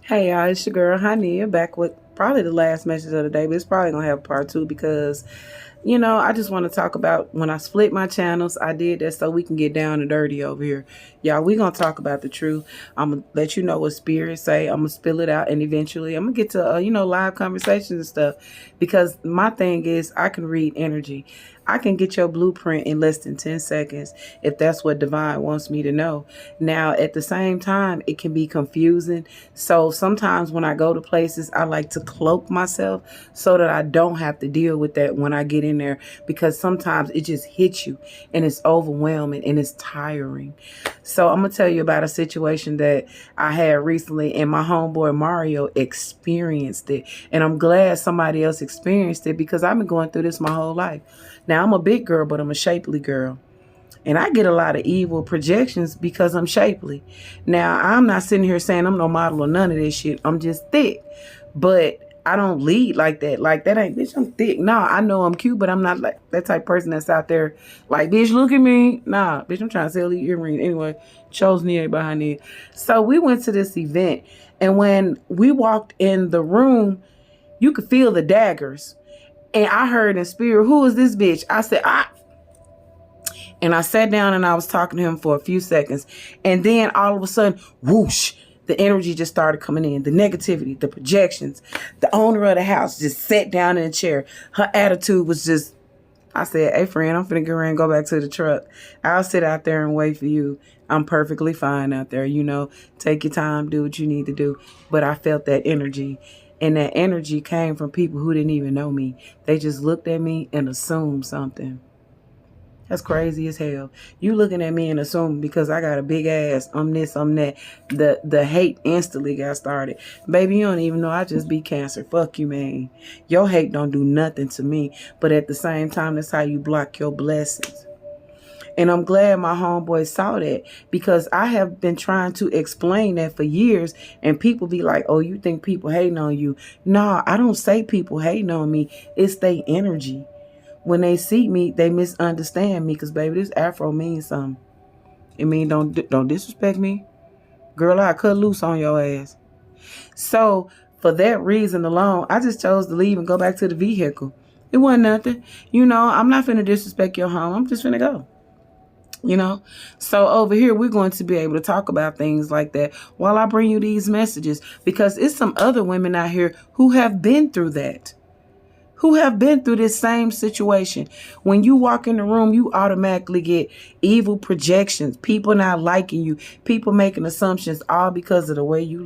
Hey y'all, it's your girl Hania back with probably the last message of the day, but it's probably gonna have part two because I just want to talk about when I split my channels. I did that so we can get down and dirty over here. Y'all, we gonna talk about the truth. I'm gonna let you know what spirits say. I'm gonna spill it out, and eventually I'm gonna get to live conversations and stuff. Because my thing is, I can read energy. I can get your blueprint in less than 10 seconds if that's what divine wants me to know. Now, at the same time, it can be confusing. So sometimes when I go to places, I like to cloak myself so that I don't have to deal with that when I get in there, because sometimes it just hits you and it's overwhelming and it's tiring. So I'm going to tell you about a situation that I had recently, and my homeboy Mario experienced it. And I'm glad somebody else experienced it because I've been going through this my whole life. Now, I'm a big girl, but I'm a shapely girl. And I get a lot of evil projections because I'm shapely. Now, I'm not sitting here saying I'm no model or none of this shit. I'm just thick. But I don't lead like that. Like, that ain't, bitch, I'm thick. Nah, I know I'm cute, but I'm not like that type of person that's out there like, bitch, look at me. Nah, bitch, I'm trying to sell these earrings. Anyway, chose Nia behind it. So we went to this event. And when we walked in the room, you could feel the daggers. And I heard in spirit, who is this bitch? I said, and I sat down and I was talking to him for a few seconds. And then all of a sudden, whoosh, the energy just started coming in. The negativity, the projections. The owner of the house just sat down in a chair. Her attitude was just, I said, hey, friend, I'm finna get ready and go back to the truck. I'll sit out there and wait for you. I'm perfectly fine out there. Take your time, do what you need to do. But I felt that energy. And that energy came from people who didn't even know me. They just looked at me and assumed something. That's crazy as hell. You looking at me and assuming because I got a big ass, I'm this, I'm that. The hate instantly got started. Baby, you don't even know I just be Cancer. Fuck you, man. Your hate don't do nothing to me. But at the same time, that's how you block your blessings. And I'm glad my homeboy saw that, because I have been trying to explain that for years, and people be like, oh, you think people hating on you? No, I don't say people hating on me. It's their energy. When they see me, they misunderstand me, because, baby, this afro means something. It mean don't disrespect me. Girl, I cut loose on your ass. So for that reason alone, I just chose to leave and go back to the vehicle. It wasn't nothing. I'm not finna disrespect your home. I'm just finna go. So over here, we're going to be able to talk about things like that while I bring you these messages, because it's some other women out here who have been through that, who have been through this same situation. When you walk in the room, you automatically get evil projections, people not liking you, people making assumptions, all because of the way you